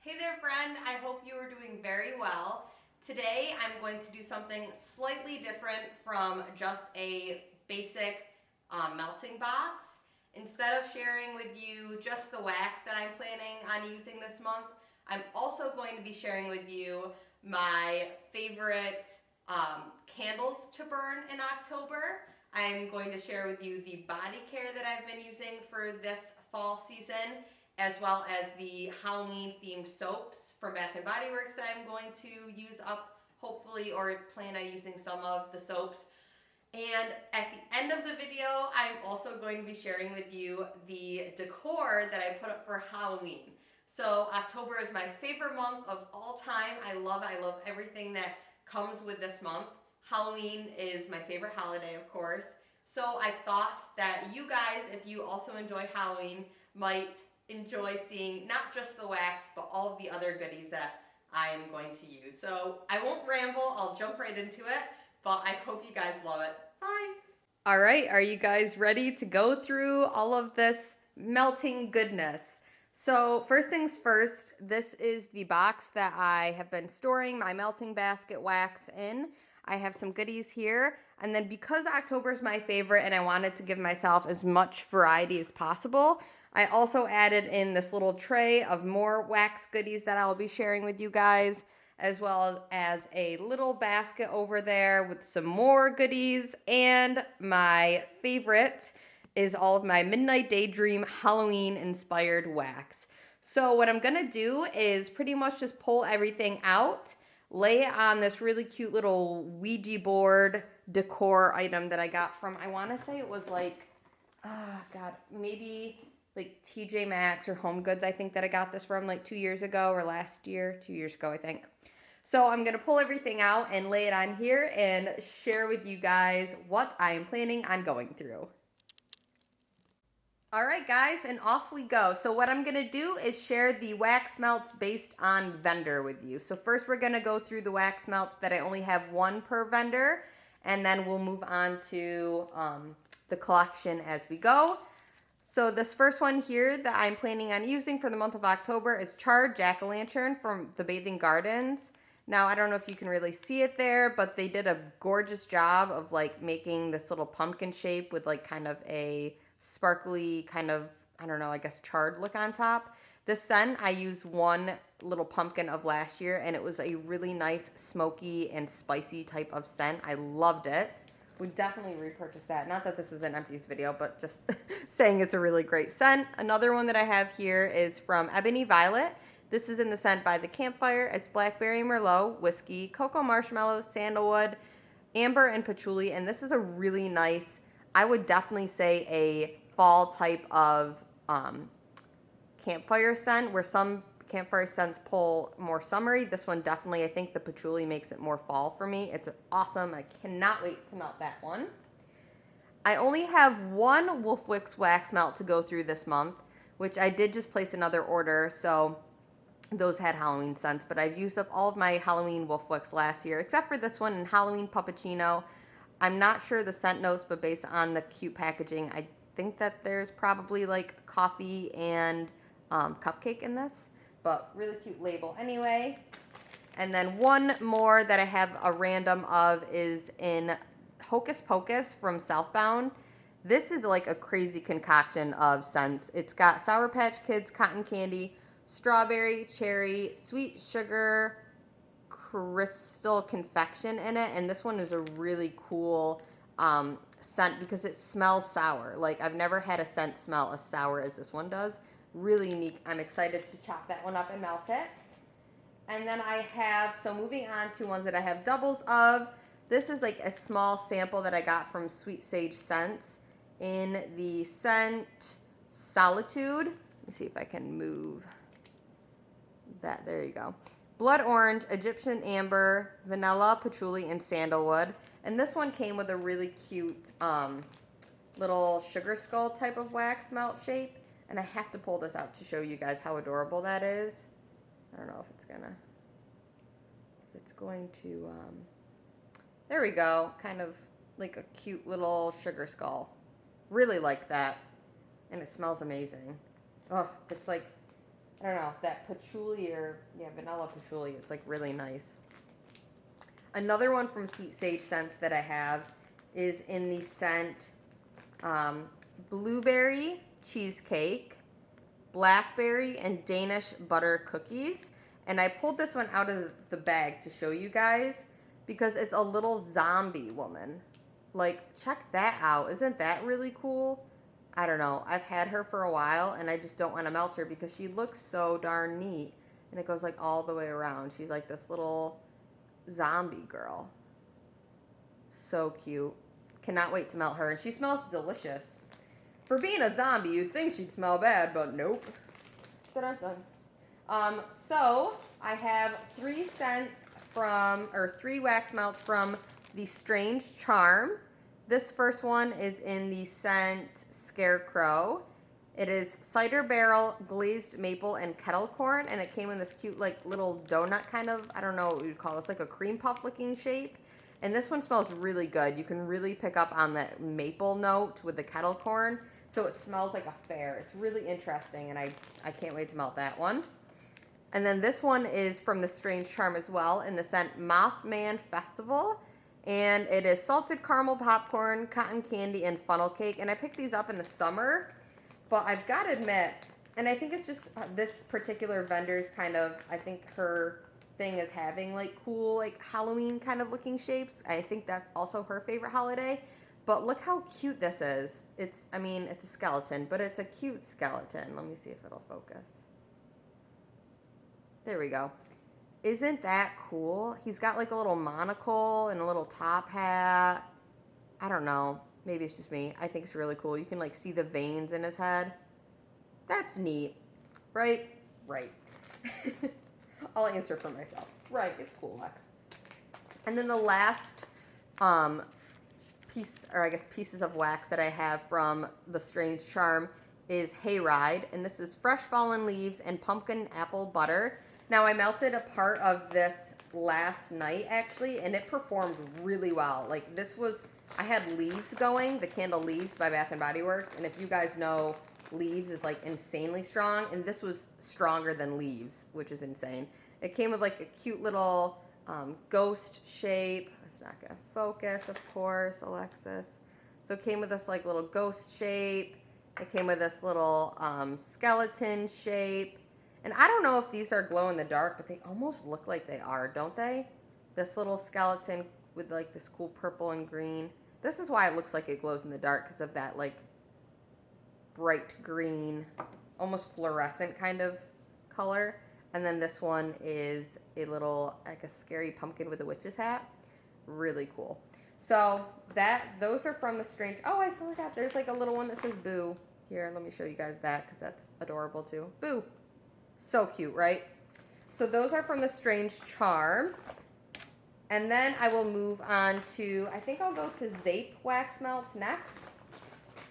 Hey there, friend. I hope you are doing very well. Today, I'm going to do something slightly different from just a basic melting box. Instead of sharing with you just the wax that I'm planning on using this month, I'm also going to be sharing with you my favorite candles to burn in October. I'm going to share with you the body care that I've been using for this fall season, as well as the Halloween themed soaps from Bath and Body Works that I'm going to use up, hopefully, or plan on using some of the soaps. And at the end of the video, I'm also going to be sharing with you the decor that I put up for Halloween. So October is my favorite month of all time. I love everything that comes with this month. Halloween is my favorite holiday, of course. So I thought that you guys, if you also enjoy Halloween, might enjoy seeing not just the wax, but all of the other goodies that I am going to use. So I won't ramble, I'll jump right into it, but I hope you guys love it. Bye. All right, are you guys ready to go through all of this melting goodness? So first things first, this is the box that I have been storing my melting basket wax in. I have some goodies here. And then because October is my favorite and I wanted to give myself as much variety as possible, I also added in this little tray of more wax goodies that I'll be sharing with you guys, as well as a little basket over there with some more goodies. And my favorite is all of my Midnight Daydream Halloween inspired wax. So what I'm gonna do is pretty much just pull everything out, lay it on this really cute little Ouija board decor item that I got from, I wanna say it was like, maybe like TJ Maxx or Home Goods. I think that I got this from like 2 years ago or last year, 2 years ago, I think. So I'm gonna pull everything out and lay it on here and share with you guys what I am planning on going through. All right, guys, and off we go. So what I'm gonna do is share the wax melts based on vendor with you. So first we're gonna go through the wax melts that I only have one per vendor, and then we'll move on to the collection as we go. So this first one here that I'm planning on using for the month of October is Charred Jack-O-Lantern from the Bathing Gardens. Now, I don't know if you can really see it there, but they did a gorgeous job of like making this little pumpkin shape with like kind of a sparkly kind of, I don't know, I guess charred look on top. This scent, I used one little pumpkin of last year, and it was a really nice smoky and spicy type of scent. I loved it. Would definitely repurchase that. Not that this is an empties video, but just saying it's a really great scent. Another one that I have here is from Ebony Violet. This is in the scent by the Campfire. It's Blackberry Merlot, Whiskey, Cocoa Marshmallow, Sandalwood, Amber, and Patchouli. And this is a really nice, I would definitely say a fall type of campfire scent, where some campfire scents pull more summery. This one definitely, I think the patchouli makes it more fall for me. It's awesome. I cannot wait to melt that one. I only have one Wolfwix wax melt to go through this month, which I did just place another order, so those had Halloween scents, but I've used up all of my Halloween Wolfwix last year, except for this one in Halloween Puppuccino. I'm not sure the scent notes, but based on the cute packaging, I think that there's probably like coffee and cupcake in this, but really cute label anyway. And then one more that I have a random of is in Hocus Pocus from Southbound. This is like a crazy concoction of scents. It's got Sour Patch Kids, cotton candy, strawberry, cherry, sweet sugar, crystal confection in it. And this one is a really cool scent because it smells sour. Like, I've never had a scent smell as sour as this one does. Really unique. I'm excited to chop that one up and melt it. And then I have, so moving on to ones that I have doubles of. This is like a small sample that I got from Sweet Sage Scents in the scent Solitude. Let me see if I can move that. There you go. Blood orange, Egyptian amber, vanilla, patchouli, and sandalwood. And this one came with a really cute little sugar skull type of wax melt shape. And I have to pull this out to show you guys how adorable that is. I don't know if it's going to, there we go. Kind of like a cute little sugar skull. Really like that. And it smells amazing. Oh, it's like, I don't know, that patchouli or, yeah, vanilla patchouli. It's like really nice. Another one from Sweet Sage Scents that I have is in the scent blueberry cheesecake, blackberry, and Danish butter cookies. And I pulled this one out of the bag to show you guys because it's a little zombie woman. Like, check that out. Isn't that really cool? I don't know. I've had her for a while, and I just don't want to melt her because she looks so darn neat. And it goes, like, all the way around. She's like this little zombie girl. So cute. Cannot wait to melt her. And she smells delicious. For being a zombie, you'd think she'd smell bad, but nope. So, I have 3 scents from, or 3 wax melts from the Strange Charm. This first one is in the scent Scarecrow. It is cider barrel, glazed maple, and kettle corn, and it came in this cute, like, little donut kind of, I don't know what you'd call this, like a cream puff looking shape. And this one smells really good. You can really pick up on the maple note with the kettle corn, so it smells like a fair. It's really interesting, and I can't wait to melt that one. And then this one is from the Strange Charm as well, in the scent Mothman Festival. And it is salted caramel popcorn, cotton candy, and funnel cake. And I picked these up in the summer, but I've got to admit, and I think it's just this particular vendor's kind of, I think her thing is having like cool, like Halloween kind of looking shapes. I think that's also her favorite holiday. But look how cute this is. It's, I mean, it's a skeleton, but it's a cute skeleton. Let me see if it'll focus. There we go. Isn't that cool? He's got like a little monocle and a little top hat. I don't know. Maybe it's just me. I think it's really cool. You can like see the veins in his head. That's neat. Right? Right. I'll answer for myself. Right. It's cool, Lex. And then the last piece, or I guess pieces of wax that I have from the Strange Charm is Hayride. And this is fresh fallen leaves and pumpkin apple butter. Now, I melted a part of this last night, actually, and it performed really well. Like, this was, I had Leaves going, the candle Leaves by Bath & Body Works, and if you guys know, Leaves is, like, insanely strong, and this was stronger than Leaves, which is insane. It came with, like, a cute little ghost shape. It's not going to focus, of course, Alexis. So it came with this, like, little ghost shape. It came with this little skeleton shape. And I don't know if these are glow in the dark, but they almost look like they are, don't they? This little skeleton with like this cool purple and green. This is why it looks like it glows in the dark, because of that like bright green, almost fluorescent kind of color. And then this one is a little, like a scary pumpkin with a witch's hat. Really cool. So those are from the Strange, oh, I forgot, there's like a little one that says Boo. Here, let me show you guys that, because that's adorable too. Boo. So cute, right? So those are from the Strange Charm. And then I will move on to, I think I'll go to Zape wax melts next.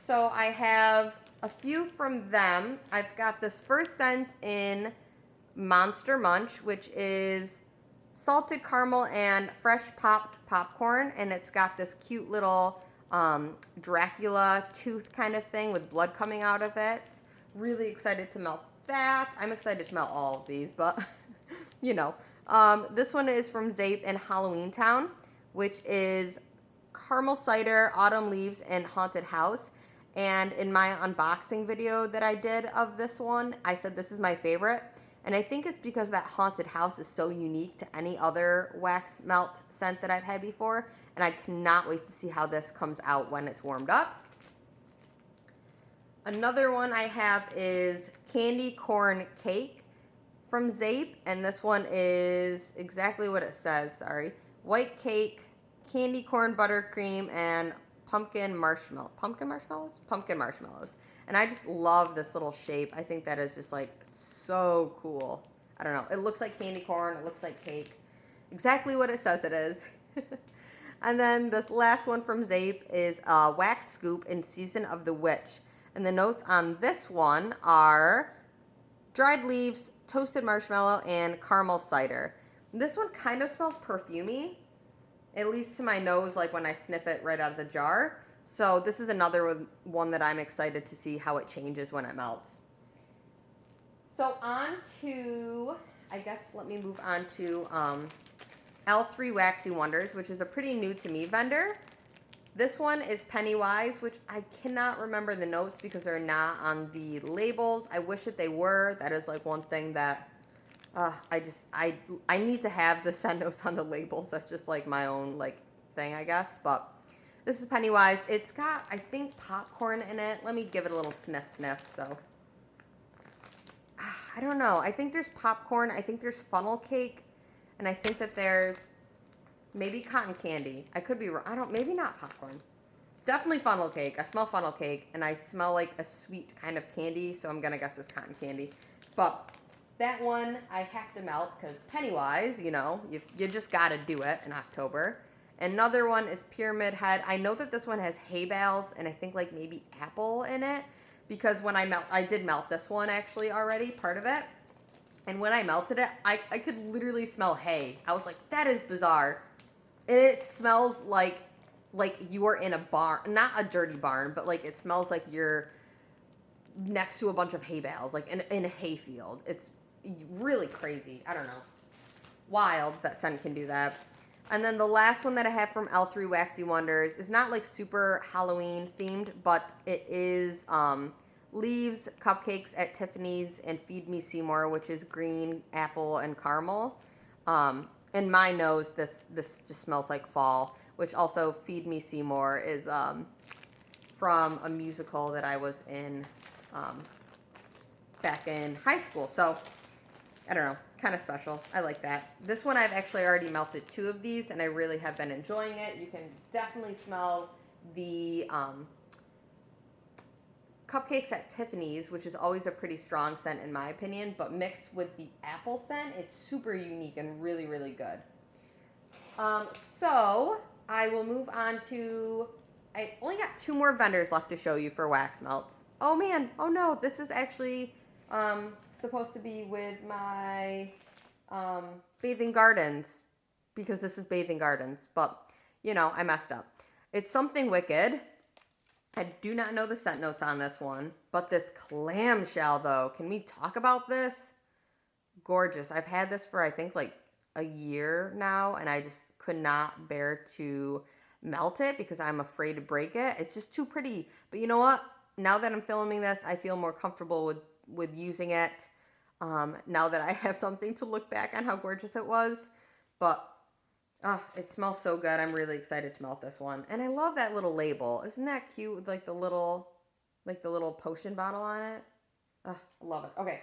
So I have a few from them. I've got this first scent in Monster Munch, which is salted caramel and fresh popped popcorn. And it's got this cute little Dracula tooth kind of thing with blood coming out of it. Really excited to melt that. I'm excited to smell all of these, but you know. This one is from Zape in Halloween Town, which is caramel cider, autumn leaves, and haunted house. And in my unboxing video that I did of this one, I said this is my favorite. And I think it's because that haunted house is so unique to any other wax melt scent that I've had before. And I cannot wait to see how this comes out when it's warmed up. Another one I have is Candy Corn Cake from Zape, and this one is exactly what it says, sorry. White cake, candy corn buttercream, and pumpkin marshmallows. Pumpkin marshmallows? Pumpkin marshmallows. And I just love this little shape. I think that is just like so cool. I don't know. It looks like candy corn. It looks like cake. Exactly what it says it is. And then this last one from Zape is Wax Scoop in Season of the Witch. And the notes on this one are dried leaves, toasted marshmallow, and caramel cider. This one kind of smells perfumey, at least to my nose, like when I sniff it right out of the jar. So this is another one that I'm excited to see how it changes when it melts. So on to, I guess, let me move on to L3 Waxy Wonders, which is a pretty new to me vendor. This one is Pennywise, which I cannot remember the notes because they're not on the labels. I wish that they were. That is like one thing that I need to have the scent notes on the labels. That's just like my own like thing, I guess. But this is Pennywise. It's got, I think, popcorn in it. Let me give it a little sniff. So I don't know. I think there's popcorn. I think there's funnel cake, and I think that there's maybe cotton candy. I could be wrong. Maybe not popcorn. Definitely funnel cake. I smell funnel cake, and I smell like a sweet kind of candy, so I'm going to guess it's cotton candy. But that one I have to melt because Pennywise, you know, you just got to do it in October. Another one is Pyramid Head. I know that this one has hay bales and I think like maybe apple in it because when I did melt this one actually already, part of it. And when I melted it, I could literally smell hay. I was like, that is bizarre. And it smells like you are in a barn, not a dirty barn, but like it smells like you're next to a bunch of hay bales, like in a hay field. It's really crazy. I don't know. Wild that scent can do that. And then the last one that I have from L3 Waxy Wonders is not like super Halloween themed, but it is Leaves Cupcakes at Tiffany's and Feed Me Seymour, which is green, apple, and caramel. In my nose, this just smells like fall, which also Feed Me Seymour is from a musical that I was in back in high school. So, I don't know, kind of special. I like that. This one I've actually already melted 2 of these, and I really have been enjoying it. You can definitely smell the Cupcakes at Tiffany's, which is always a pretty strong scent in my opinion, but mixed with the apple scent, it's super unique and really, really good. So I will move on to, I only got 2 more vendors left to show you for wax melts. Oh man, oh no, this is actually supposed to be with my Bathing Gardens, because this is Bathing Gardens, but you know, I messed up. It's Something Wicked. I do not know the scent notes on this one, but this clamshell though, can we talk about this? Gorgeous. I've had this for I think like a year now, and I just could not bear to melt it because I'm afraid to break it. It's just too pretty. But you know what? Now that I'm filming this, I feel more comfortable with using it. Now that I have something to look back on how gorgeous it was. But it smells so good. I'm really excited to melt this one. And I love that little label. Isn't that cute with like the little potion bottle on it? I love it. Okay.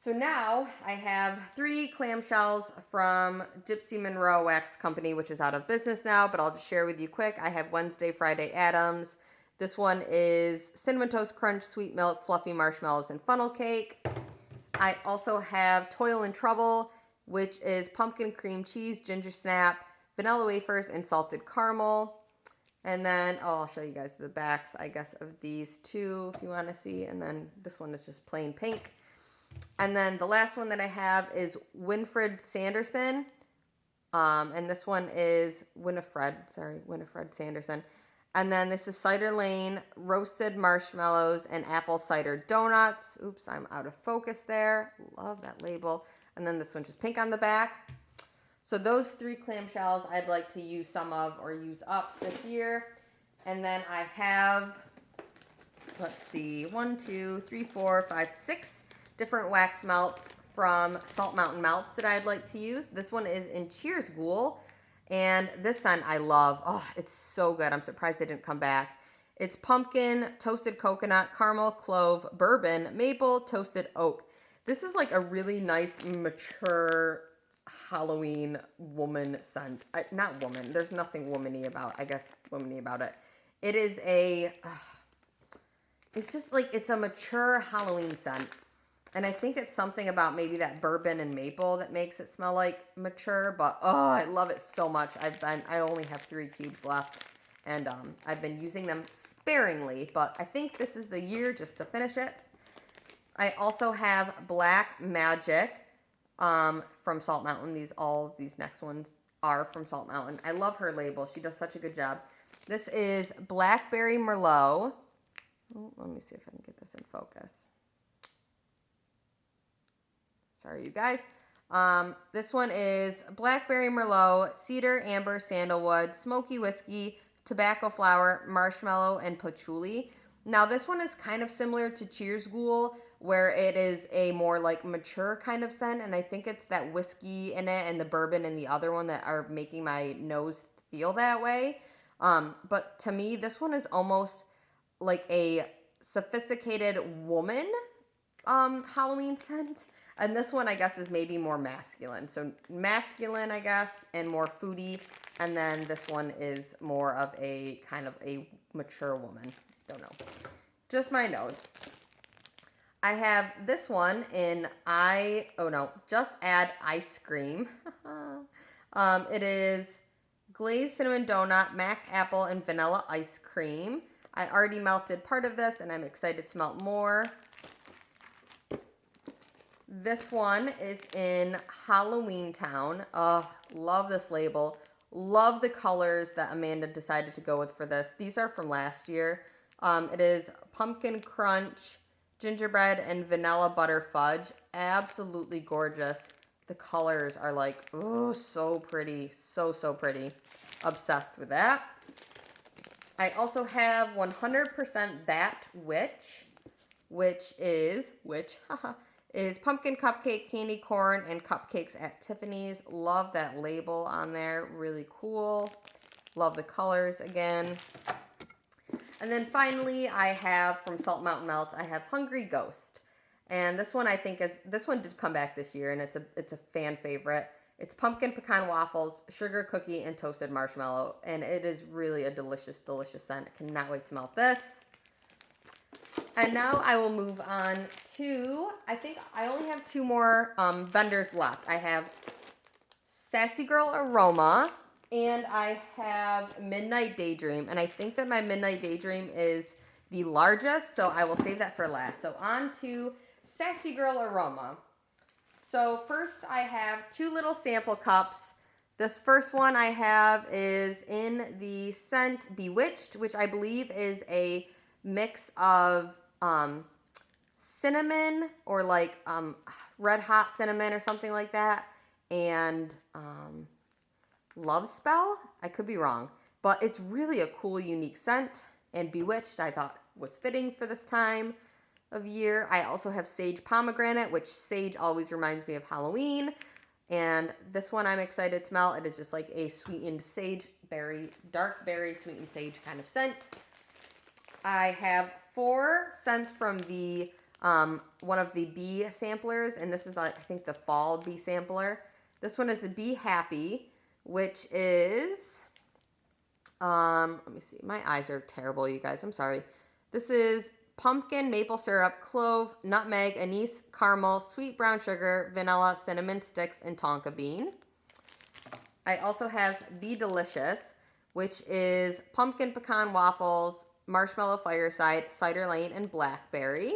So now I have 3 clamshells from Gypsy Monroe Wax Company, which is out of business now, but I'll just share with you quick. I have Wednesday, Friday Adams. This one is Cinnamon Toast Crunch, Sweet Milk, Fluffy Marshmallows, and Funnel Cake. I also have Toil and Trouble, which is pumpkin cream cheese, ginger snap, vanilla wafers, and salted caramel. And then, I'll show you guys the backs, I guess, of these 2 if you want to see. And then this one is just plain pink. And then the last one that I have is Winifred Sanderson. And this one is Winifred Sanderson. And then this is Cider Lane, roasted marshmallows, and apple cider donuts. Oops, I'm out of focus there. Love that label. And then this one's just pink on the back. So those 3 clamshells I'd like to use some of or use up this year. And then I have, let's see, 1, 2, 3, 4, 5, 6 different wax melts from Salt Mountain Melts that I'd like to use. This one is in Cheers Ghoul. And this scent I love. Oh, it's so good. I'm surprised they didn't come back. It's pumpkin, toasted coconut, caramel, clove, bourbon, maple, toasted oak. This is like a really nice, mature Halloween woman scent. Not woman. There's nothing womany about it. It is it's just like, it's a mature Halloween scent. And I think it's something about maybe that bourbon and maple that makes it smell like mature. But, oh, I love it so much. I only have 3 cubes left. And I've been using them sparingly. But I think this is the year just to finish it. I also have Black Magic from Salt Mountain. All these next ones are from Salt Mountain. I love her label. She does such a good job. This is Blackberry Merlot. Oh, let me see if I can get this in focus. Sorry, you guys. This one is blackberry merlot, cedar, amber, sandalwood, smoky whiskey, tobacco flower, marshmallow, and patchouli. Now this one is kind of similar to Cheers Ghoul, where it is a more like mature kind of scent, and I think it's that whiskey in it and the bourbon and the other one that are making my nose feel that way. But to me, this one is almost like a sophisticated woman Halloween scent. And this one, I guess, is maybe more masculine. So masculine, I guess, and more foodie. And then this one is more of a kind of a mature woman. Don't know. Just my nose. I have this one in Just Add Ice Cream. It is glazed cinnamon donut, mac apple, and vanilla ice cream. I already melted part of this, and I'm excited to melt more. This one is in Halloween Town. Love this label. Love the colors that Amanda decided to go with for this. These are from last year. It is pumpkin crunch, gingerbread, and vanilla butter fudge. Absolutely gorgeous. The colors are like, oh, so pretty. So pretty. Obsessed with that. I also have 100% That Witch, which is pumpkin cupcake, candy corn, and cupcakes at Tiffany's. Love that label on there. Really cool. Love the colors again. And then finally, I have from Salt Mountain Melts, I have Hungry Ghost. And this one this one did come back this year, and it's a fan favorite. It's pumpkin pecan waffles, sugar cookie, and toasted marshmallow. And it is really a delicious, delicious scent. I cannot wait to melt this. And now I will move on to, I think I only have two more vendors left. I have Sassy Girl Aroma, and I have Midnight Daydream. And I think that my Midnight Daydream is the largest, so I will save that for last. So on to Sassy Girl Aroma. So first I have two little sample cups. This first one I have is in the scent Bewitched, which I believe is a mix of cinnamon or like red hot cinnamon or something like that, and Love Spell. I could be wrong, but it's really a cool, unique scent. And Bewitched I thought was fitting for this time of year. I also have Sage Pomegranate, which sage always reminds me of Halloween. And this one I'm excited to melt. It is just like a sweetened sage berry, dark berry sweetened sage kind of scent. I have 4 scents from the one of the bee samplers, and this is I think the fall bee sampler. This one is the Be Happy, which is let me see. My eyes are terrible, you guys. I'm sorry. This is pumpkin, maple syrup, clove, nutmeg, anise, caramel, sweet brown sugar, vanilla, cinnamon sticks, and tonka bean. I also have Be Delicious, which is pumpkin pecan waffles, marshmallow fireside, cider lane, and blackberry.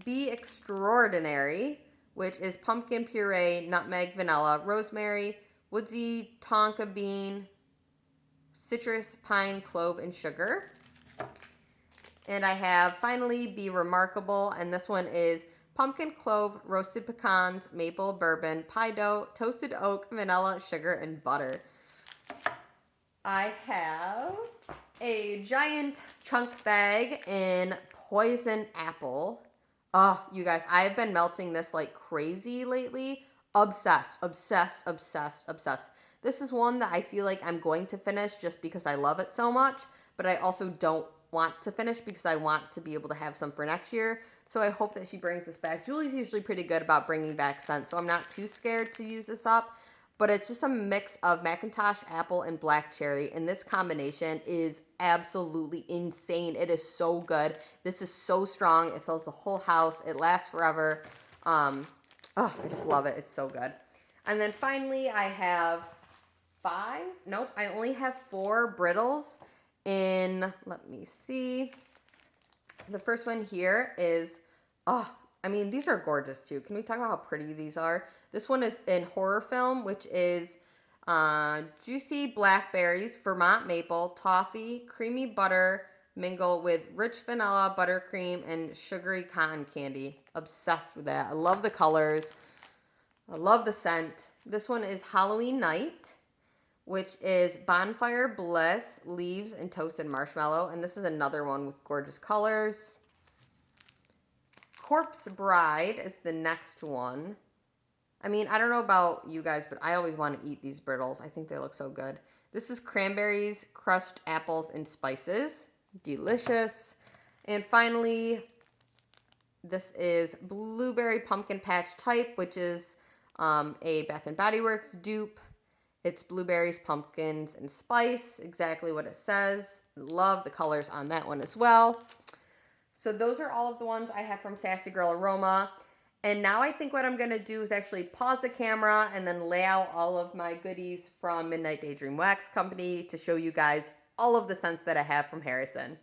Be Extraordinary, which is pumpkin puree, nutmeg, vanilla, rosemary, woodsy tonka bean, citrus, pine, clove, and sugar. And I have finally Be Remarkable, and this one is pumpkin, clove, roasted pecans, maple, bourbon, pie dough, toasted oak, vanilla, sugar, and butter. I have a giant chunk bag in Poison Apple. You guys, I've been melting this like crazy lately. Obsessed. This is one that I feel like I'm going to finish just because I love it so much, but I also don't want to finish because I want to be able to have some for next year. So I hope that she brings this back. Julie's usually pretty good about bringing back scents, so I'm not too scared to use this up. But it's just a mix of Macintosh, apple, and black cherry, and this combination is absolutely insane. It is so good. This is so strong. It fills the whole house. It lasts forever. I just love it. It's so good. And then finally, I have I only have 4 brittles in, let me see. The first one here is, these are gorgeous too. Can we talk about how pretty these are? This one is in Horror Film, which is juicy blackberries, Vermont maple, toffee, creamy butter, mingle with rich vanilla, buttercream, and sugary cotton candy. Obsessed with that. I love the colors. I love the scent. This one is Halloween Night, which is Bonfire Bliss, Leaves, and Toasted Marshmallow. And this is another one with gorgeous colors. Corpse Bride is the next one. I mean, I don't know about you guys, but I always want to eat these brittles. I think they look so good. This is cranberries, crushed apples, and spices. Delicious. And finally, this is Blueberry Pumpkin Patch Type, which is a Bath & Body Works dupe. It's blueberries, pumpkins, and spice. Exactly what it says. Love the colors on that one as well. So those are all of the ones I have from Sassy Girl Aroma. And now I think what I'm going to do is actually pause the camera and then lay out all of my goodies from Midnight Daydream Wax Company to show you guys all of the scents that I have from Harrison.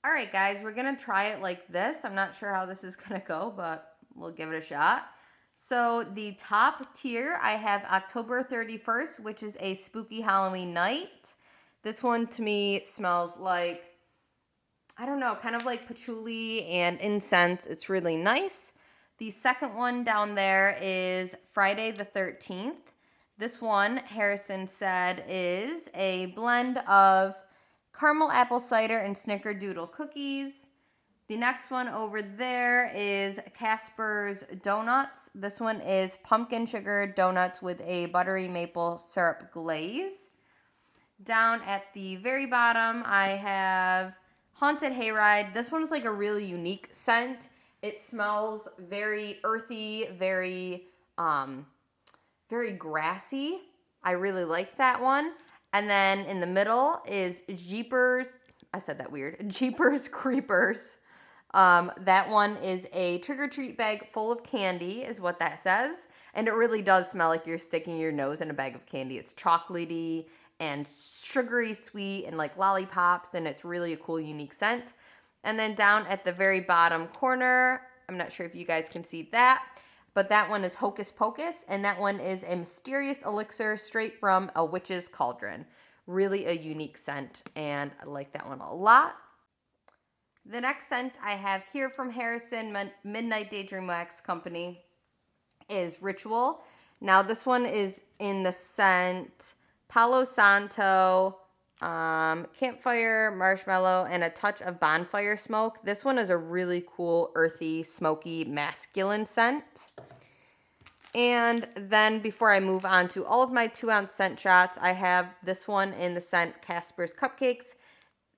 All right, guys, we're going to try it like this. I'm not sure how this is going to go, but we'll give it a shot. So the top tier, I have October 31st, which is a spooky Halloween night. This one to me smells like, I don't know, kind of like patchouli and incense. It's really nice. The second one down there is Friday the 13th. This one, Harrison said, is a blend of caramel apple cider and snickerdoodle cookies. The next one over there is Casper's Donuts. This one is pumpkin sugar donuts with a buttery maple syrup glaze. Down at the very bottom, I have Haunted Hayride. This one is like a really unique scent. It smells very earthy, very grassy. I really like that one. And then in the middle is Jeepers. I said that weird. Jeepers Creepers. That one is a trick-or-treat bag full of candy, is what that says. And it really does smell like you're sticking your nose in a bag of candy. It's chocolatey and sugary sweet and like lollipops, and it's really a cool, unique scent. And then down at the very bottom corner, I'm not sure if you guys can see that, but that one is Hocus Pocus, and that one is a mysterious elixir straight from a witch's cauldron. Really a unique scent, and I like that one a lot. The next scent I have here from Harrison Midnight Daydream Wax Company is Ritual. Now this one is in the scent Palo Santo, campfire, marshmallow, and a touch of bonfire smoke. This one is a really cool, earthy, smoky, masculine scent. And then before I move on to all of my 2-ounce scent shots, I have this one in the scent Casper's Cupcakes.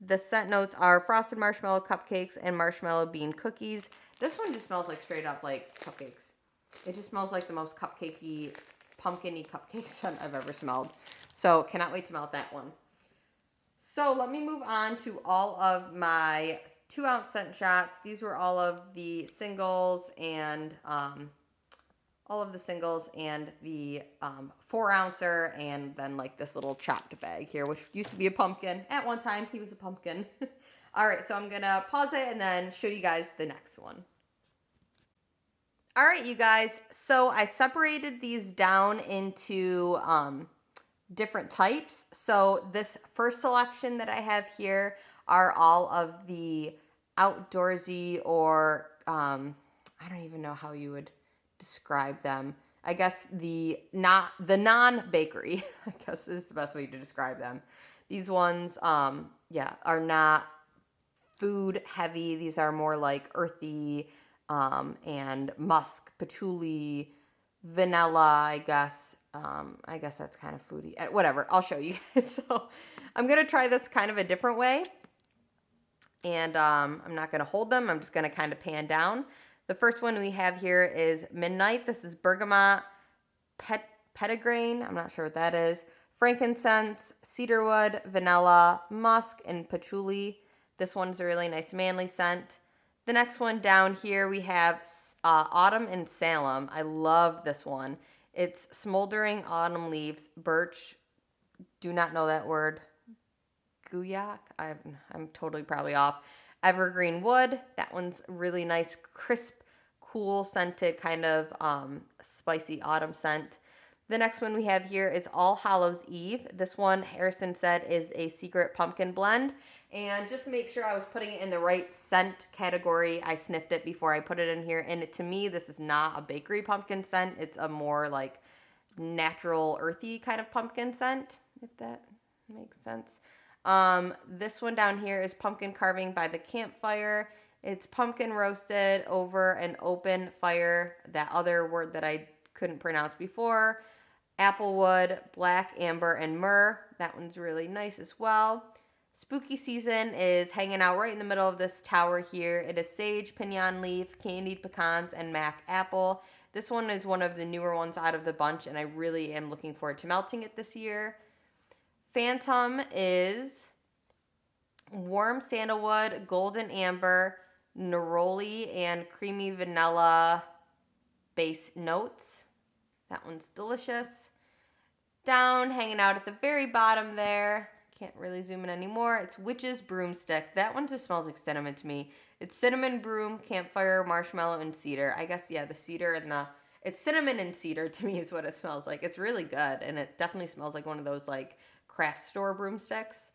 The scent notes are frosted marshmallow cupcakes and marshmallow bean cookies. This one just smells like straight up like cupcakes. It just smells like the most cupcakey, pumpkin-y cupcake scent I've ever smelled. So cannot wait to smell that one. So let me move on to all of my 2-ounce scent shots. These were all of the singles and the 4-ouncer, and then like this little chopped bag here, which used to be a pumpkin. At one time, he was a pumpkin. All right, so I'm gonna pause it and then show you guys the next one. All right, you guys, so I separated these down into different types. So this first selection that I have here are all of the outdoorsy, or I don't even know how you would describe them. I guess the non-bakery, I guess is the best way to describe them. These ones, are not food heavy. These are more like earthy, and musk, patchouli, vanilla, I guess. I guess that's kind of foodie. Whatever, I'll show you. So I'm going to try this kind of a different way. And I'm not going to hold them. I'm just going to kind of pan down. The first one we have here is Midnight. This is bergamot, petitgrain. I'm not sure what that is. Frankincense, cedarwood, vanilla, musk, and patchouli. This one's a really nice manly scent. The next one down here we have Autumn in Salem. I love this one. It's smoldering autumn leaves, birch, do not know that word, guyac, I'm totally probably off, evergreen wood. That one's really nice, crisp, cool scented, kind of spicy autumn scent. The next one we have here is All Hallows Eve. This one, Harrison said, is a secret pumpkin blend. And just to make sure I was putting it in the right scent category, I sniffed it before I put it in here. And to me, this is not a bakery pumpkin scent. It's a more like natural, earthy kind of pumpkin scent, if that makes sense. This one down here is Pumpkin Carving by the Campfire. It's pumpkin roasted over an open fire. That other word that I couldn't pronounce before. Applewood, black, amber, and myrrh. That one's really nice as well. Spooky season is hanging out right in the middle of this tower here. It is sage, pinyon leaves, candied pecans, and mac apple. This one is one of the newer ones out of the bunch, and I really am looking forward to melting it this year. Phantom is warm sandalwood, golden amber, neroli, and creamy vanilla base notes. That one's delicious. Down, hanging out at the very bottom there. Can't really zoom in anymore. It's Witch's Broomstick. That one just smells like cinnamon to me. It's cinnamon, broom, campfire, marshmallow, and cedar. I guess, yeah, the cedar and it's cinnamon and cedar to me is what it smells like. It's really good, and it definitely smells like one of those, like, craft store broomsticks.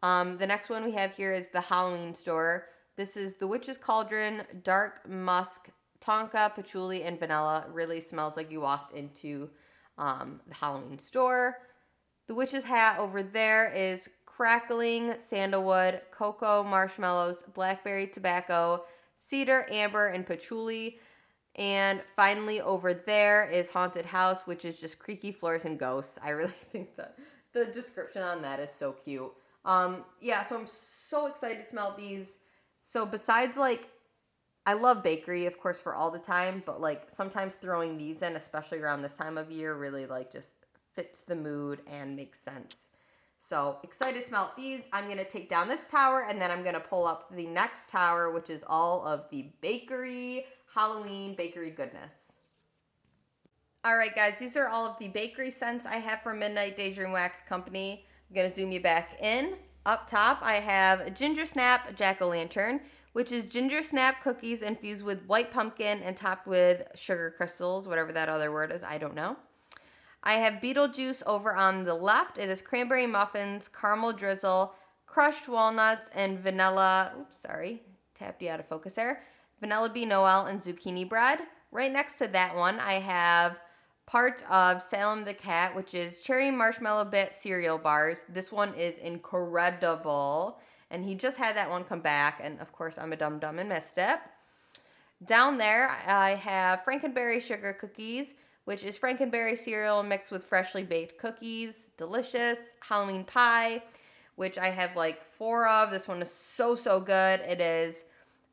The next one we have here is the Halloween store. This is the Witch's Cauldron, dark musk, tonka, patchouli, and vanilla. It really smells like you walked into the Halloween store. The Witch's Hat over there is crackling sandalwood, cocoa, marshmallows, blackberry tobacco, cedar, amber, and patchouli. And finally over there is Haunted House, which is just creaky floors and ghosts. I really think that the description on that is so cute. Yeah, so I'm so excited to smell these. So besides, like, I love bakery, of course, for all the time, but, like, sometimes throwing these in, especially around this time of year, really, like, just fits the mood and makes sense. So excited to melt these. I'm going to take down this tower, and then I'm going to pull up the next tower, which is all of the bakery, Halloween bakery goodness. All right, guys, these are all of the bakery scents I have from Midnight Daydream Wax Company. I'm going to zoom you back in. Up top, I have Ginger Snap Jack-O-Lantern, which is ginger snap cookies infused with white pumpkin and topped with sugar crystals, whatever that other word is, I don't know. I have Beetlejuice over on the left. It is cranberry muffins, caramel drizzle, crushed walnuts, and vanilla, tapped you out of focus there, vanilla bean Noel and zucchini bread. Right next to that one, I have part of Salem the Cat, which is cherry marshmallow bit cereal bars. This one is incredible. And he just had that one come back, and of course I'm a dum-dum and missed it. Down there, I have Frankenberry sugar cookies, which is Frankenberry cereal mixed with freshly baked cookies. Delicious. Halloween pie, which I have like 4 of. This one is so, so good. It is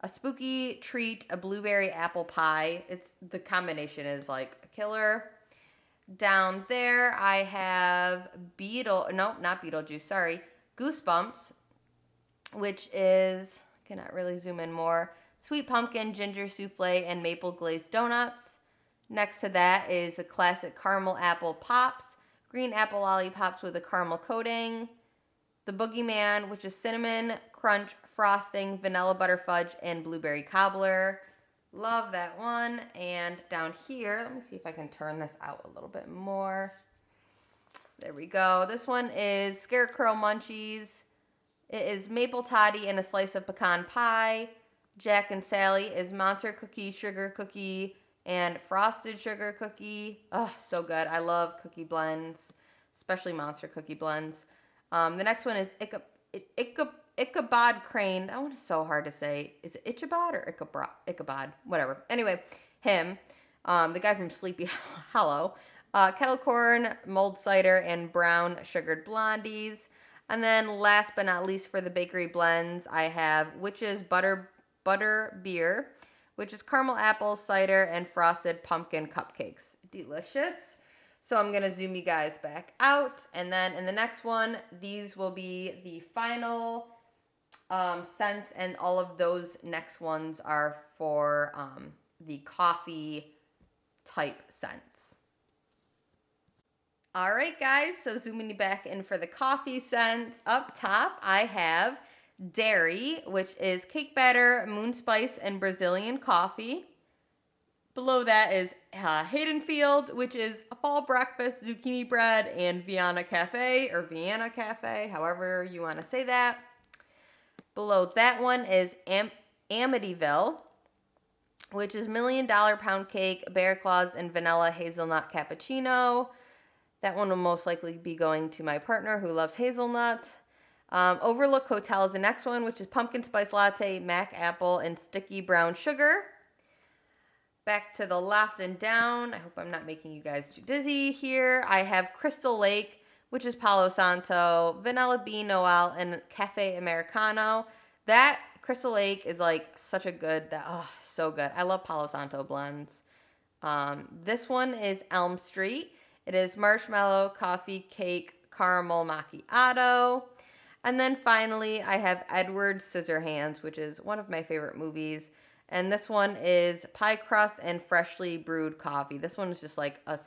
a spooky treat, a blueberry apple pie. The combination is like a killer. Down there, I have Goosebumps, which is, cannot really zoom in more, sweet pumpkin, ginger souffle, and maple glazed donuts. Next to that is a classic caramel apple pops, green apple lollipops with a caramel coating, the Boogeyman, which is cinnamon, crunch, frosting, vanilla butter fudge, and blueberry cobbler. Love that one. And down here, let me see if I can turn this out a little bit more. There we go. This one is Scarecrow Munchies. It is maple toddy and a slice of pecan pie. Jack and Sally is monster cookie, sugar cookie, and frosted sugar cookie. Oh, so good. I love cookie blends, especially monster cookie blends. The next one is Ichabod Crane. That one is so hard to say. Is it Ichabod or Ichabod? Whatever. Anyway, him. The guy from Sleepy Hollow. Kettle corn, mulled cider, and brown sugared blondies. And then last but not least for the bakery blends, I have Witch's Butter Beer, which is caramel apple cider and frosted pumpkin cupcakes. Delicious. So I'm going to zoom you guys back out. And then in the next one, these will be the final scents, and all of those next ones are for the coffee type scents. All right, guys, so zooming you back in for the coffee scents. Up top, I have Dairy, which is cake batter, moon spice, and Brazilian coffee. Below that is Haydenfield, which is a fall breakfast, zucchini bread, and Vienna Cafe, or Vienna Cafe, however you want to say that. Below that one is Amityville, which is $1 Million Pound Cake, Bear Claws, and Vanilla Hazelnut Cappuccino. That one will most likely be going to my partner who loves hazelnut. Overlook Hotel is the next one, which is Pumpkin Spice Latte, Mac Apple, and Sticky Brown Sugar. Back to the left and down. I hope I'm not making you guys too dizzy here. I have Crystal Lake, which is Palo Santo, Vanilla Bean Noel, and Cafe Americano. That Crystal Lake is like such a good, so good. I love Palo Santo blends. This one is Elm Street. It is marshmallow, coffee, cake, caramel macchiato. And then finally, I have Edward Scissorhands, which is one of my favorite movies. And this one is pie crust and freshly brewed coffee. This one is just like a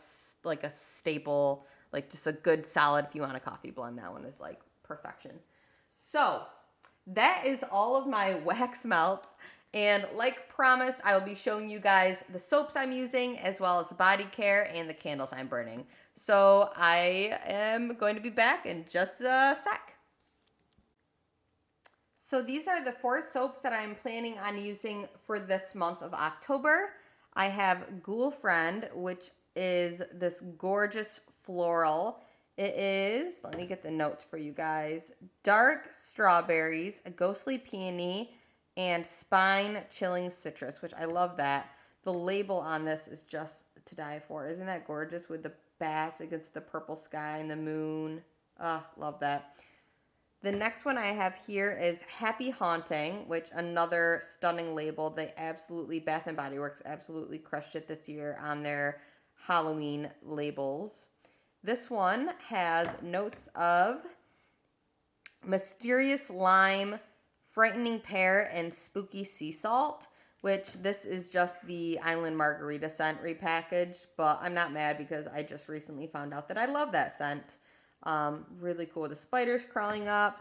staple, like just a good solid if you want a coffee blend. That one is like perfection. So that is all of my wax melts. And like promised, I will be showing you guys the soaps I'm using as well as the body care and the candles I'm burning. So I am going to be back in just a sec. So these are the 4 soaps that I'm planning on using for this month of October. I have Ghoul Friend, which is this gorgeous floral. It is, let me get the notes for you guys, dark strawberries, a ghostly peony, and spine chilling citrus, which I love that. The label on this is just to die for. Isn't that gorgeous with the bats against the purple sky and the moon? Love that. The next one I have here is Happy Haunting, which another stunning label. They absolutely, Bath & Body Works absolutely crushed it this year on their Halloween labels. This one has notes of mysterious lime, frightening pear, and spooky sea salt, which this is just the Island Margarita scent repackaged, but I'm not mad because I just recently found out that I love that scent. Really cool with the spiders crawling up.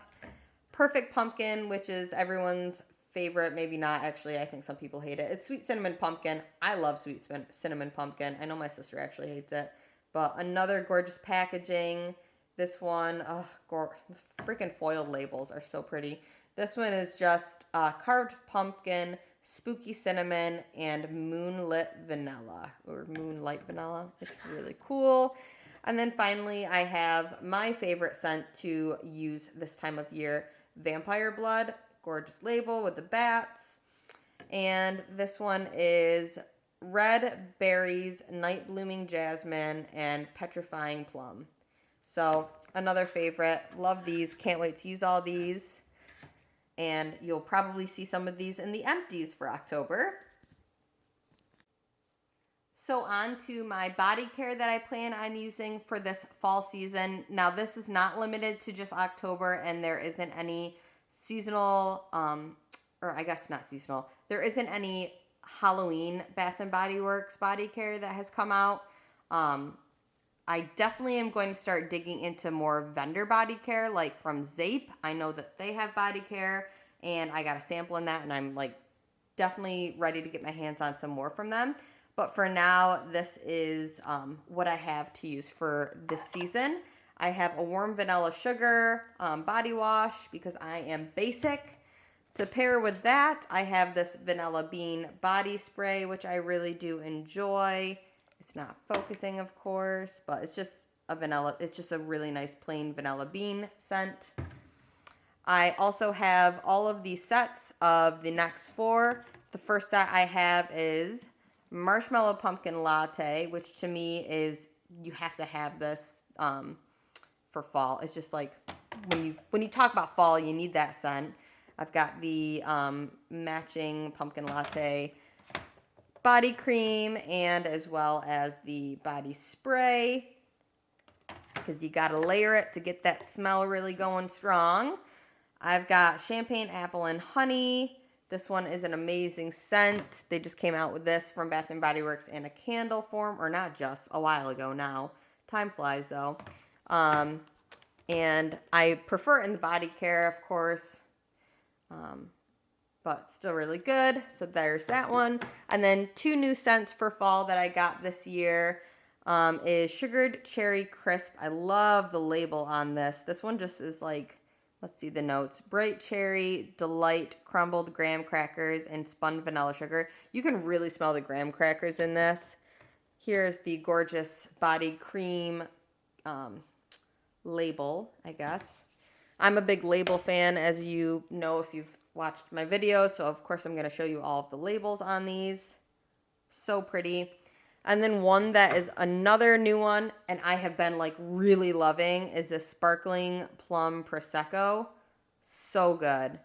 Perfect Pumpkin, which is everyone's favorite. Maybe not, actually. I think some people hate it. It's Sweet Cinnamon Pumpkin. I love Sweet Cinnamon Pumpkin. I know my sister actually hates it. But another gorgeous packaging. This one, freaking foiled labels are so pretty. This one is just carved pumpkin, spooky cinnamon, and moonlit vanilla, or moonlight vanilla. It's really cool. And then finally, I have my favorite scent to use this time of year, Vampire Blood. Gorgeous label with the bats. And this one is Red Berries, Night Blooming Jasmine, and Petrifying Plum. So another favorite. Love these. Can't wait to use all these. And you'll probably see some of these in the empties for October. So on to my body care that I plan on using for this fall season. Now this is not limited to just October, and there isn't any seasonal, or I guess not seasonal, there isn't any Halloween Bath & Body Works body care that has come out. I definitely am going to start digging into more vendor body care, like from Zape. I know that they have body care, and I got a sample in that, and I'm like definitely ready to get my hands on some more from them. But for now, this is what I have to use for this season. I have a warm vanilla sugar body wash because I am basic. To pair with that, I have this vanilla bean body spray, which I really do enjoy. It's not focusing, of course, but it's just a really nice plain vanilla bean scent. I also have all of these sets of the next 4. The first set I have is Marshmallow Pumpkin Latte, which to me is, you have to have this for fall. It's just like when you talk about fall, you need that scent. I've got the matching pumpkin latte body cream and as well as the body spray, because you got to layer it to get that smell really going strong. I've got champagne apple and honey. This one is an amazing scent. They just came out with this from Bath & Body Works in a candle form, or not just, a while ago now. Time flies, though. And I prefer it in the body care, of course. but still really good. So there's that one. And then 2 new scents for fall that I got this year is Sugared Cherry Crisp. I love the label on this. This one just is like, let's see the notes. Bright cherry, delight, crumbled graham crackers, and spun vanilla sugar. You can really smell the graham crackers in this. Here's the gorgeous body cream label, I guess. I'm a big label fan, as you know if you've watched my videos, so of course I'm going to show you all of the labels on these. So pretty. And then one that is another new one, and I have been like really loving, is this Sparkling Plum Prosecco. So good.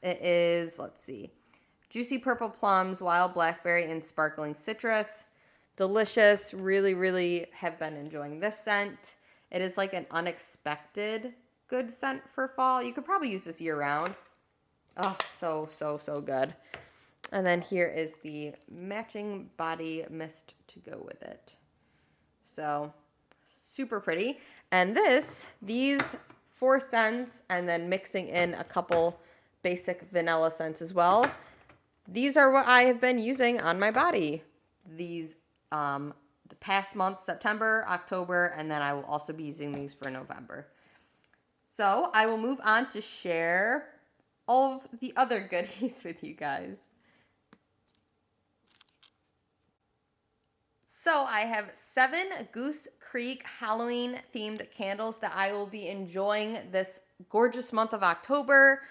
It is, let's see, juicy purple plums, wild blackberry, and sparkling citrus. Delicious. Really, really have been enjoying this scent. It is like an unexpected good scent for fall. You could probably use this year round. Oh, so, so, so good. And then here is the matching body mist to go with it. So, super pretty. And these 4 scents, and then mixing in a couple basic vanilla scents as well. These are what I have been using on my body. These, the past month, September, October, and then I will also be using these for November. So I will move on to share all of the other goodies with you guys. So I have 7 Goose Creek Halloween themed candles that I will be enjoying this gorgeous month of October.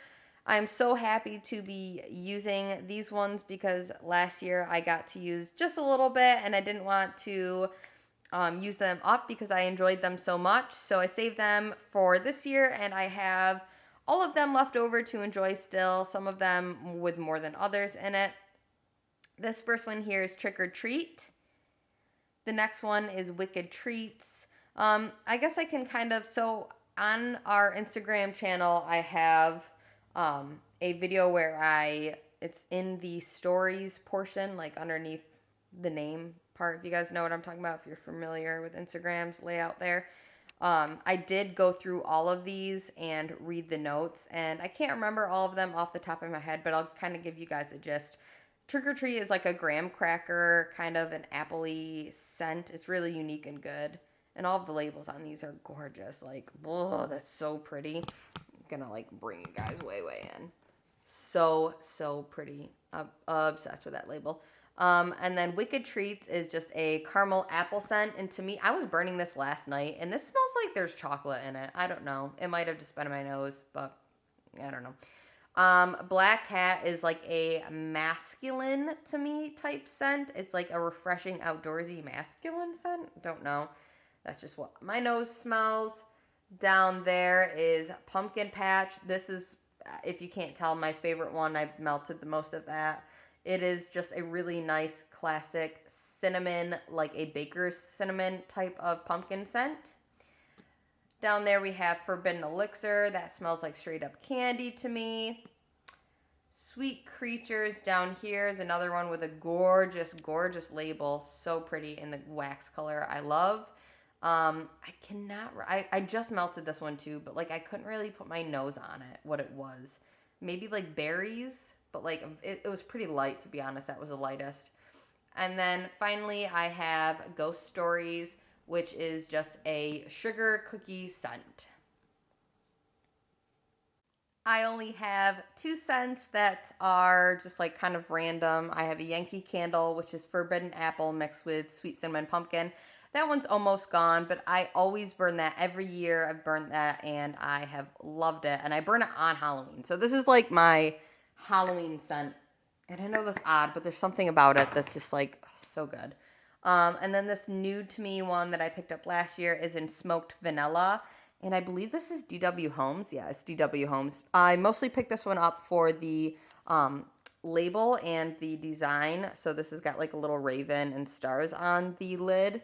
I'm so happy to be using these ones because last year I got to use just a little bit and I didn't want to use them up because I enjoyed them so much. So I saved them for this year and I have all of them left over to enjoy still, some of them with more than others in it. This first one here is Trick or Treat. The next one is Wicked Treats. I guess I can so on our Instagram channel, I have a video where it's in the stories portion, like underneath the name part, if you guys know what I'm talking about, if you're familiar with Instagram's layout there. I did go through all of these and read the notes, and I can't remember all of them off the top of my head, but I'll kind of give you guys a gist. Trick or Treat is like a graham cracker, kind of an apple-y scent. It's really unique and good. And all of the labels on these are gorgeous. Like, whoa, that's so pretty. I'm gonna like bring you guys way in. So, so pretty. I'm obsessed with that label. And then Wicked Treats is just a caramel apple scent. And to me, I was burning this last night, and this smells like there's chocolate in it. I don't know. It might have just been in my nose, but I don't know. Black Cat is like a masculine to me type scent. It's like a refreshing outdoorsy masculine scent. Don't know. That's just what my nose smells. Down there is Pumpkin Patch. This is, if you can't tell, my favorite one. I've melted the most of that. It is just a really nice classic cinnamon, like a baker's cinnamon type of pumpkin scent. Down there we have Forbidden Elixir. That smells like straight up candy to me. Sweet Creatures down here is another one with a gorgeous, gorgeous label. So pretty in the wax color. I love. I just melted this one too, but like I couldn't really put my nose on it, what it was. Maybe like berries, but like it was pretty light, to be honest. That was the lightest. And then finally I have Ghost Stories, which is just a sugar cookie scent. I only have 2 scents that are just like kind of random. I have a Yankee Candle, which is Forbidden Apple mixed with Sweet Cinnamon Pumpkin. That one's almost gone, but I always burn that every year. I've burned that and I have loved it. And I burn it on Halloween. So this is like my Halloween scent. And I know that's odd, but there's something about it that's just like so good. And then this new to me one that I picked up last year is in Smoked Vanilla. And I believe this is DW Homes. Yeah, it's DW Homes. I mostly picked this one up for the label and the design. So this has got like a little raven and stars on the lid.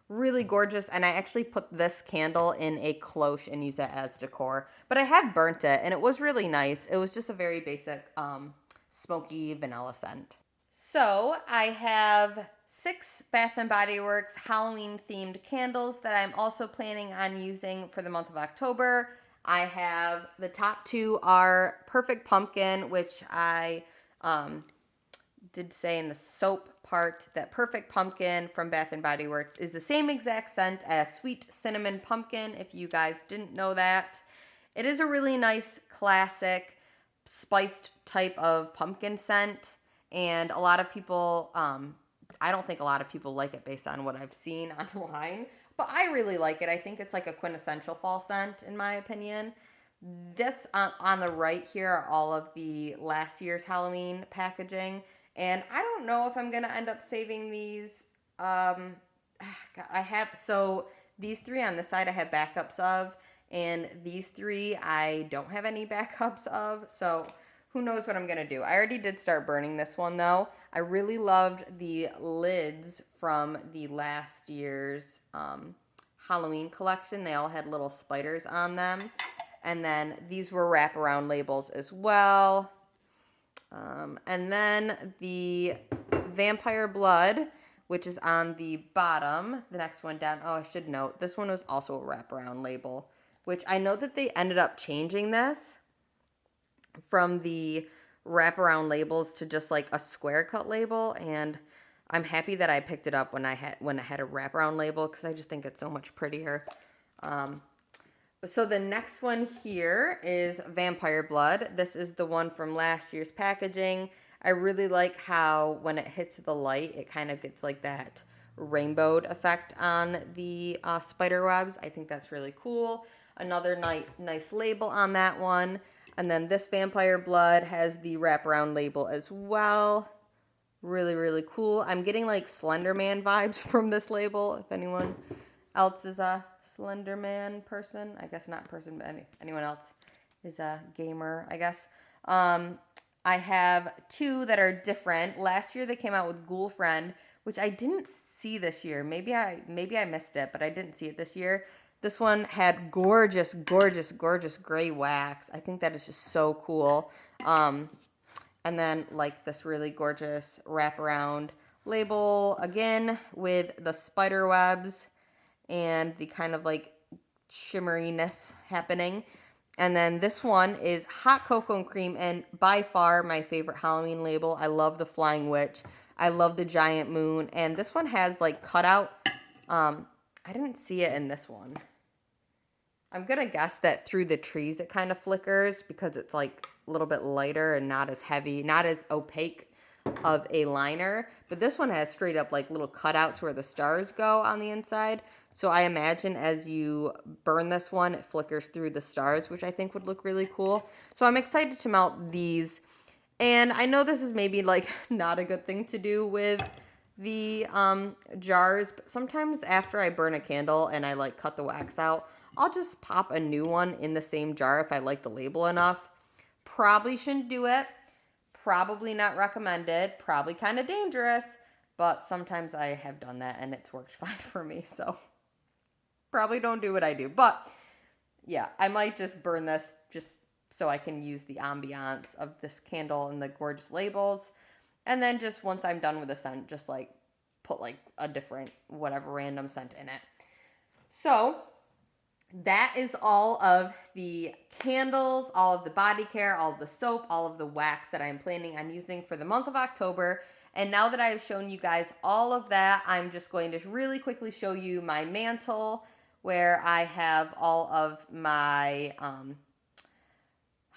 Really gorgeous. And I actually put this candle in a cloche and use it as decor. But I have burnt it and it was really nice. It was just a very basic smoky vanilla scent. So I have 6 Bath & Body Works Halloween themed candles that I'm also planning on using for the month of October. I have the top two are Perfect Pumpkin, which I did say in the soap part that Perfect Pumpkin from Bath & Body Works is the same exact scent as Sweet Cinnamon Pumpkin, if you guys didn't know that. It is a really nice, classic, spiced type of pumpkin scent, and a lot of people, I don't think a lot of people like it based on what I've seen online, but I really like it. I think it's like a quintessential fall scent, in my opinion. This on the right here are all of the last year's Halloween packaging, and I don't know if I'm gonna end up saving these. God, I have so these three on the side I have backups of, and these three I don't have any backups of. So who knows what I'm gonna do? I already did start burning this one though. I really loved the lids from the last year's Halloween collection. They all had little spiders on them. And then these were wraparound labels as well. And then the Vampire Blood, which is on the bottom. The next one down. Oh, I should note, this one was also a wraparound label, which I know that they ended up changing this from the wraparound labels to just like a square cut label. And I'm happy that I picked it up when I had a wraparound label, because I just think it's so much prettier. So the next one here is Vampire Blood. This is the one from last year's packaging. I really like how when it hits the light, it kind of gets like that rainbowed effect on the spider webs. I think that's really cool. Another nice label on that one. And then this Vampire Blood has the wraparound label as well. Really, really cool. I'm getting like Slender Man vibes from this label, if anyone else is a Slender Man person. I guess not person, but anyone else is a gamer, I guess. I have two that are different. Last year they came out with Ghoul Friend, which I didn't see this year. Maybe I missed it, but I didn't see it this year. This one had gorgeous, gorgeous, gorgeous gray wax. I think that is just so cool. And then like this really gorgeous wraparound label again with the spider webs and the kind of like shimmeriness happening. And then this one is Hot Cocoa and Cream, and by far my favorite Halloween label. I love the Flying Witch. I love the Giant Moon. And this one has like cutout. I didn't see it in this one. I'm going to guess that through the trees it kind of flickers because it's like a little bit lighter and not as heavy, not as opaque of a liner. But this one has straight up like little cutouts where the stars go on the inside. So I imagine as you burn this one, it flickers through the stars, which I think would look really cool. So I'm excited to melt these. And I know this is maybe like not a good thing to do with the jars, but sometimes after I burn a candle and I like cut the wax out, I'll just pop a new one in the same jar if I like the label enough. Probably shouldn't do it. Probably not recommended. Probably kind of dangerous. But sometimes I have done that and it's worked fine for me. So probably don't do what I do. But yeah, I might just burn this just so I can use the ambiance of this candle and the gorgeous labels. And then just once I'm done with the scent, just like put like a different whatever random scent in it. So that is all of the candles, all of the body care, all of the soap, all of the wax that I'm planning on using for the month of October. And now that I've shown you guys all of that, I'm just going to really quickly show you my mantle where I have all of my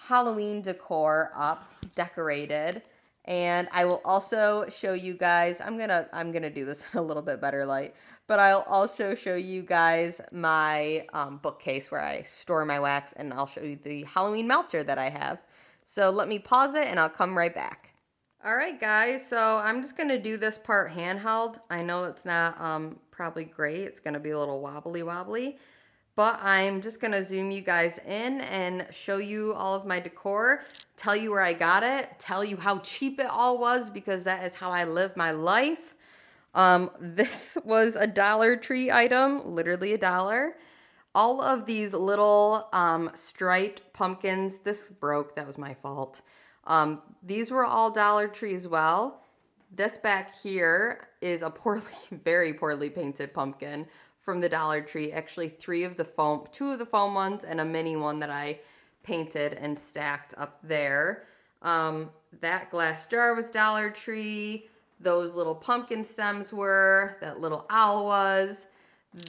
Halloween decor up, decorated. And I will also show you guys, I'm gonna do this in a little bit better light, but I'll also show you guys my bookcase where I store my wax, and I'll show you the Halloween melter that I have. So let me pause it and I'll come right back. All right, guys, so I'm just gonna do this part handheld. I know it's not probably great. It's gonna be a little wobbly, but I'm just going to zoom you guys in and show you all of my decor, tell you where I got it, tell you how cheap it all was, because that is how I live my life. This was a Dollar Tree item, literally $1. All of these little striped pumpkins, this broke, that was my fault. These were all Dollar Tree as well. This back here is a very poorly painted pumpkin from the Dollar Tree. Actually, two of the foam ones and a mini one that I painted and stacked up there. That glass jar was Dollar Tree. Those little pumpkin stems were. That little owl was.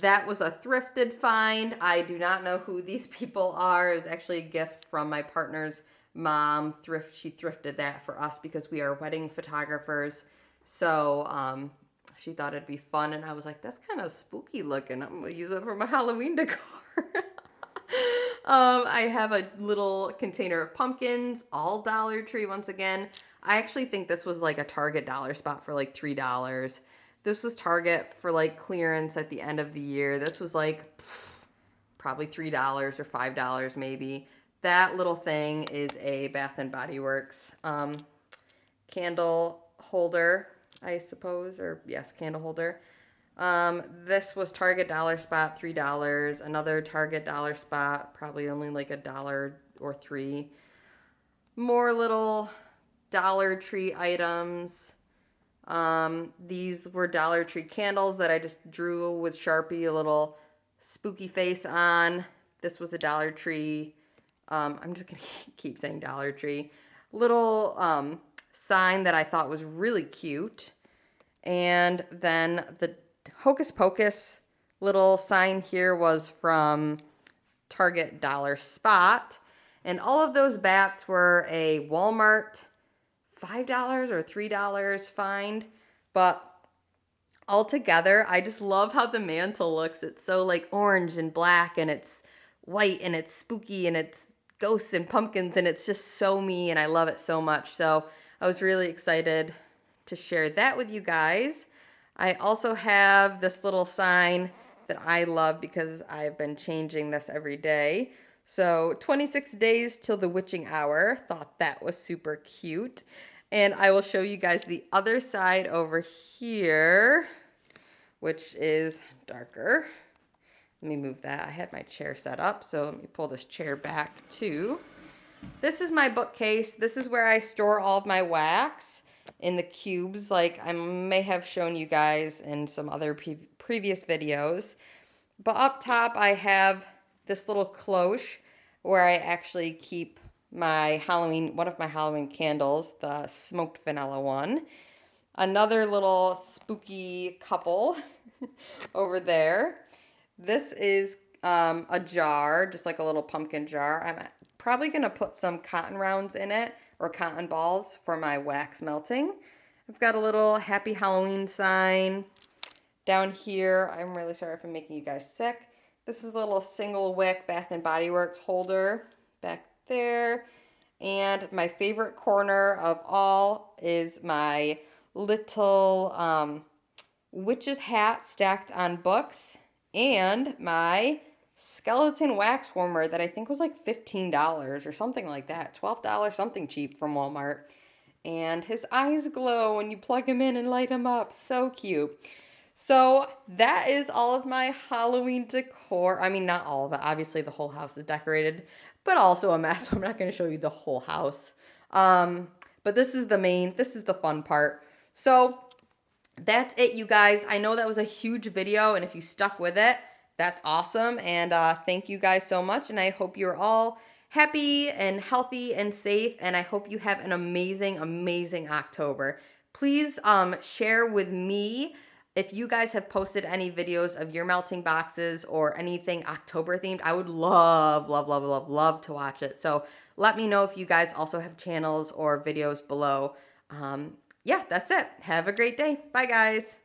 That was a thrifted find. I do not know who these people are. It was actually a gift from my partner's mom. She thrifted that for us because we are wedding photographers. So she thought it'd be fun, and I was like, that's kind of spooky looking. I'm gonna use it for my Halloween decor. I have a little container of pumpkins, all Dollar Tree once again. I actually think this was like a Target dollar spot for like $3. This was Target for like clearance at the end of the year. This was like probably $3 or $5 maybe. That little thing is a Bath and Body Works candle holder, I suppose, or yes, candle holder. This was Target dollar spot, $3. Another Target dollar spot, probably only like $1 or $3. More little Dollar Tree items. These were Dollar Tree candles that I just drew with Sharpie a little spooky face on. This was a Dollar Tree. I'm just gonna keep saying Dollar Tree. Little sign that I thought was really cute. And then the Hocus Pocus little sign here was from Target Dollar Spot. And all of those bats were a Walmart $5 or $3 find. But altogether, I just love how the mantle looks. It's so like orange and black, and it's white, and it's spooky, and it's ghosts and pumpkins, and it's just so me, and I love it so much. So I was really excited to share that with you guys. I also have this little sign that I love because I've been changing this every day. So 26 days till the witching hour. Thought that was super cute. And I will show you guys the other side over here, which is darker. Let me move that. I had my chair set up, so let me pull this chair back too. This is my bookcase. This is where I store all of my wax in the cubes, like I may have shown you guys in some other previous videos. But up top, I have this little cloche where I actually keep my one of my Halloween candles, the smoked vanilla one. Another little spooky couple over there. This is a jar, just like a little pumpkin jar. I'm probably going to put some cotton rounds in it, or cotton balls, for my wax melting. I've got a little happy Halloween sign. Down here, I'm really sorry if I'm making you guys sick. This is a little single wick Bath and Body Works holder back there. And my favorite corner of all is my little witch's hat stacked on books, and my skeleton wax warmer that I think was like $15 or something like that. $12, something cheap from Walmart. And his eyes glow when you plug him in and light him up. So cute. So that is all of my Halloween decor. I mean, not all of it. Obviously, the whole house is decorated, but also a mess. So I'm not going to show you the whole house. But this is the fun part. So that's it, you guys. I know that was a huge video, and if you stuck with it, that's awesome. And thank you guys so much. And I hope you're all happy and healthy and safe. And I hope you have an amazing, amazing October. Please share with me if you guys have posted any videos of your melting boxes or anything October themed. I would love, love, love, love, love to watch it. So let me know if you guys also have channels or videos below. Yeah, that's it. Have a great day. Bye, guys.